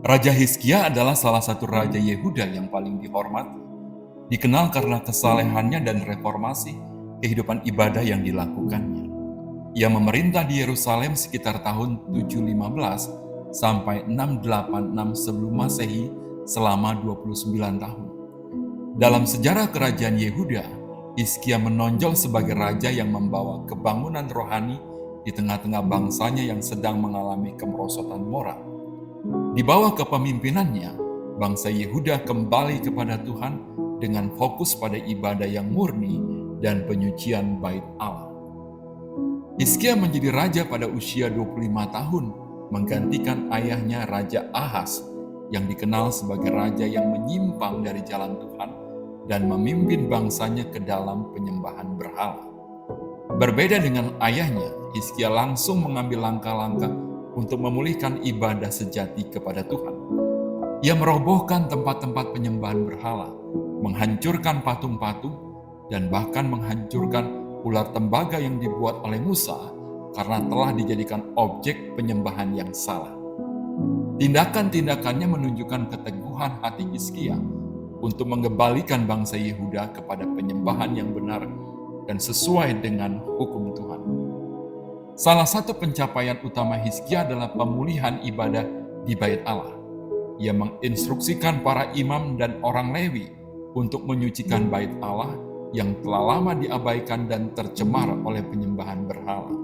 Raja Hizkia adalah salah satu raja Yehuda yang paling dihormati. Dikenal karena kesalehannya dan reformasi kehidupan ibadah yang dilakukannya. Ia memerintah di Yerusalem sekitar tahun 715 sampai 686 sebelum Masehi selama 29 tahun. Dalam sejarah kerajaan Yehuda, Hizkia menonjol sebagai raja yang membawa kebangunan rohani di tengah-tengah bangsanya yang sedang mengalami kemerosotan moral. Di bawah kepemimpinannya, bangsa Yehuda kembali kepada Tuhan dengan fokus pada ibadah yang murni dan penyucian bait Allah. Hizkia menjadi raja pada usia 25 tahun, menggantikan ayahnya Raja Ahaz yang dikenal sebagai raja yang menyimpang dari jalan Tuhan dan memimpin bangsanya ke dalam penyembahan berhala. Berbeda dengan ayahnya, Hizkia langsung mengambil langkah-langkah untuk memulihkan ibadah sejati kepada Tuhan. Ia merobohkan tempat-tempat penyembahan berhala, menghancurkan patung-patung, dan bahkan menghancurkan ular tembaga yang dibuat oleh Musa karena telah dijadikan objek penyembahan yang salah. Tindakan-tindakannya menunjukkan keteguhan hati Hizkia untuk mengembalikan bangsa Yehuda kepada penyembahan yang benar dan sesuai dengan hukum Tuhan. Salah satu pencapaian utama Hizkia adalah pemulihan ibadah di bait Allah. Ia menginstruksikan para imam dan orang Lewi untuk menyucikan bait Allah yang telah lama diabaikan dan tercemar oleh penyembahan berhala.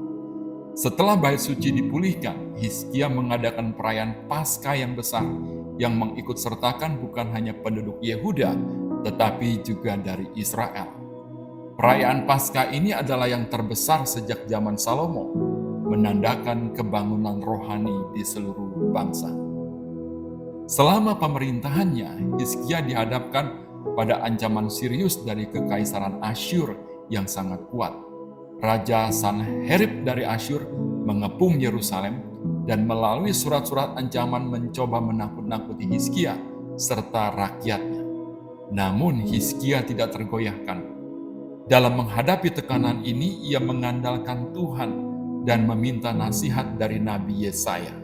Setelah bait suci dipulihkan, Hizkia mengadakan perayaan Paskah yang besar yang mengikut sertakan bukan hanya penduduk Yehuda, tetapi juga dari Israel. Perayaan Paskah ini adalah yang terbesar sejak zaman Salomo, menandakan kebangunan rohani di seluruh bangsa. Selama pemerintahannya, Hizkia dihadapkan pada ancaman serius dari kekaisaran Asyur yang sangat kuat. Raja Sanherib dari Asyur mengepung Yerusalem dan melalui surat-surat ancaman mencoba menakut-nakuti Hizkia serta rakyatnya. Namun Hizkia tidak tergoyahkan. Dalam menghadapi tekanan ini, ia mengandalkan Tuhan dan meminta nasihat dari Nabi Yesaya.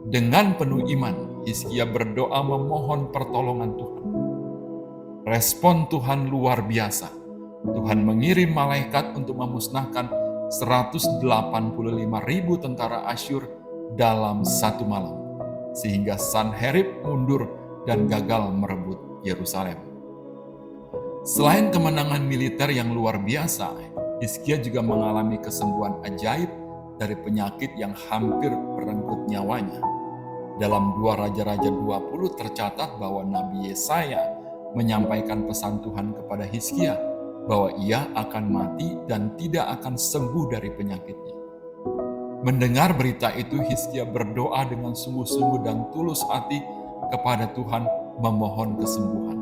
Dengan penuh iman, Hizkia berdoa memohon pertolongan Tuhan. Respon Tuhan luar biasa. Tuhan mengirim malaikat untuk memusnahkan 185.000 tentara Asyur dalam satu malam, sehingga Sanherib mundur dan gagal merebut Yerusalem. Selain kemenangan militer yang luar biasa, Hizkia juga mengalami kesembuhan ajaib dari penyakit yang hampir merenggut nyawanya. Dalam 2 Raja-Raja 20 tercatat bahwa Nabi Yesaya menyampaikan pesan Tuhan kepada Hizkia bahwa ia akan mati dan tidak akan sembuh dari penyakitnya. Mendengar berita itu, Hizkia berdoa dengan sungguh-sungguh dan tulus hati kepada Tuhan memohon kesembuhan.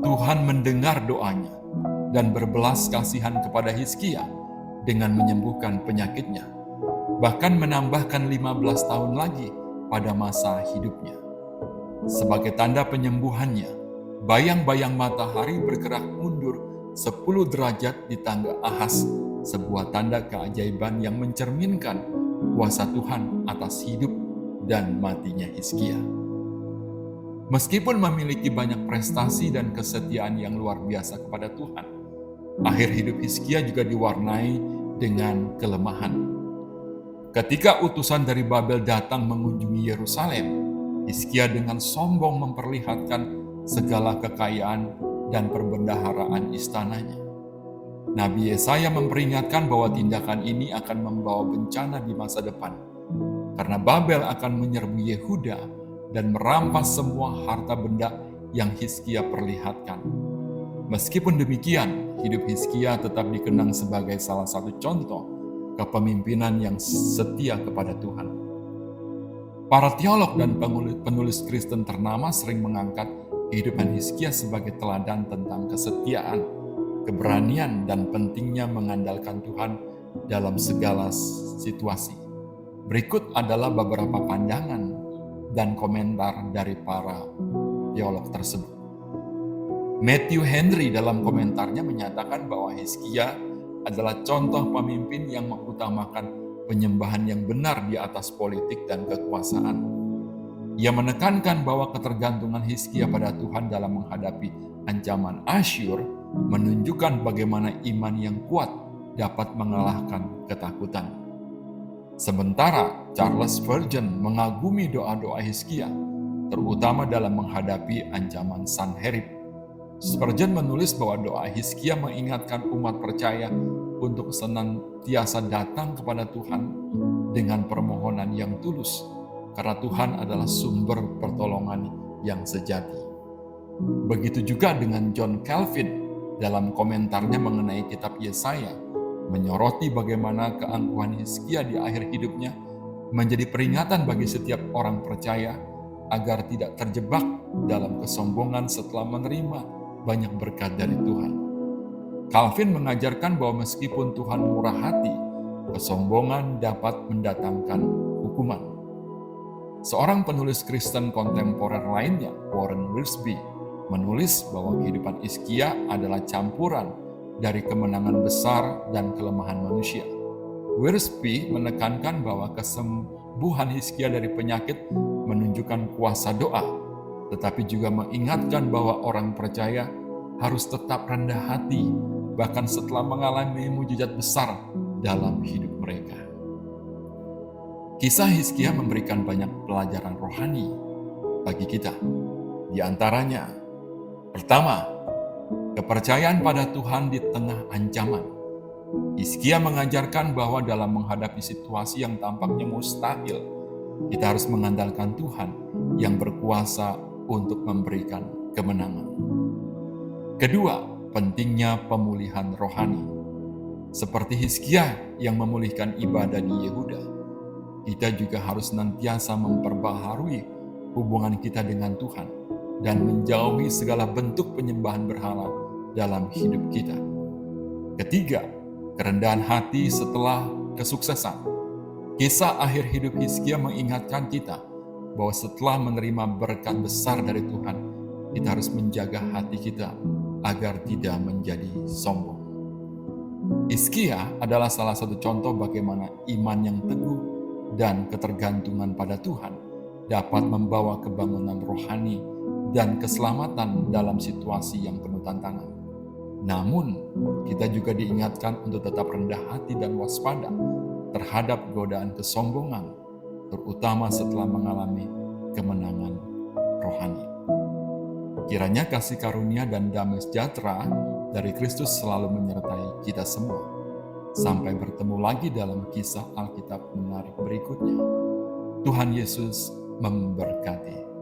Tuhan mendengar doanya dan berbelas kasihan kepada Hizkia dengan menyembuhkan penyakitnya, bahkan menambahkan 15 tahun lagi pada masa hidupnya. Sebagai tanda penyembuhannya, bayang-bayang matahari bergerak mundur 10 derajat di tangga Ahaz, sebuah tanda keajaiban yang mencerminkan kuasa Tuhan atas hidup dan matinya Hizkia. Meskipun memiliki banyak prestasi dan kesetiaan yang luar biasa kepada Tuhan, akhir hidup Hizkia juga diwarnai dengan kelemahan. Ketika utusan dari Babel datang mengunjungi Yerusalem, Hizkia dengan sombong memperlihatkan segala kekayaan dan perbendaharaan istananya. Nabi Yesaya memperingatkan bahwa tindakan ini akan membawa bencana di masa depan, karena Babel akan menyerbu Yehuda dan merampas semua harta benda yang Hizkia perlihatkan. Meskipun demikian, hidup Hizkia tetap dikenang sebagai salah satu contoh kepemimpinan yang setia kepada Tuhan. Para teolog dan penulis Kristen ternama sering mengangkat kehidupan Hizkia sebagai teladan tentang kesetiaan, keberanian, dan pentingnya mengandalkan Tuhan dalam segala situasi. Berikut adalah beberapa pandangan dan komentar dari para teolog tersebut. Matthew Henry dalam komentarnya menyatakan bahwa Hizkia adalah contoh pemimpin yang mengutamakan penyembahan yang benar di atas politik dan kekuasaan. Ia menekankan bahwa ketergantungan Hizkia pada Tuhan dalam menghadapi ancaman Asyur menunjukkan bagaimana iman yang kuat dapat mengalahkan ketakutan. Sementara Charles Spurgeon mengagumi doa-doa Hizkia, terutama dalam menghadapi ancaman Sanherib. Spurgeon menulis bahwa doa Hizkia mengingatkan umat percaya untuk senantiasa datang kepada Tuhan dengan permohonan yang tulus, karena Tuhan adalah sumber pertolongan yang sejati. Begitu juga dengan John Calvin dalam komentarnya mengenai kitab Yesaya, menyoroti bagaimana keangkuhan Hizkia di akhir hidupnya menjadi peringatan bagi setiap orang percaya agar tidak terjebak dalam kesombongan setelah menerima banyak berkat dari Tuhan. Calvin mengajarkan bahwa meskipun Tuhan murah hati, kesombongan dapat mendatangkan hukuman. Seorang penulis Kristen kontemporer lainnya, Warren Wiersbe, menulis bahwa kehidupan Hizkia adalah campuran dari kemenangan besar dan kelemahan manusia. Wiersbe menekankan bahwa kesembuhan Hizkia dari penyakit menunjukkan kuasa doa, tetapi juga mengingatkan bahwa orang percaya harus tetap rendah hati, bahkan setelah mengalami mujizat besar dalam hidup mereka. Kisah Hizkia memberikan banyak pelajaran rohani bagi kita. Di antaranya, pertama, kepercayaan pada Tuhan di tengah ancaman. Hizkia mengajarkan bahwa dalam menghadapi situasi yang tampaknya mustahil, kita harus mengandalkan Tuhan yang berkuasa untuk memberikan kemenangan. Kedua, pentingnya pemulihan rohani. Seperti Hizkia yang memulihkan ibadah di Yehuda, kita juga harus senantiasa memperbaharui hubungan kita dengan Tuhan dan menjauhi segala bentuk penyembahan berhala dalam hidup kita. Ketiga, kerendahan hati setelah kesuksesan. Kisah akhir hidup Hizkia mengingatkan kita bahwa setelah menerima berkat besar dari Tuhan, kita harus menjaga hati kita agar tidak menjadi sombong. Hizkia adalah salah satu contoh bagaimana iman yang teguh dan ketergantungan pada Tuhan dapat membawa kebangunan rohani dan keselamatan dalam situasi yang penuh tantangan. Namun, kita juga diingatkan untuk tetap rendah hati dan waspada terhadap godaan kesombongan, terutama setelah mengalami kemenangan rohani. Kiranya kasih karunia dan damai sejahtera dari Kristus selalu menyertai kita semua. Sampai bertemu lagi dalam kisah Alkitab menarik berikutnya. Tuhan Yesus memberkati.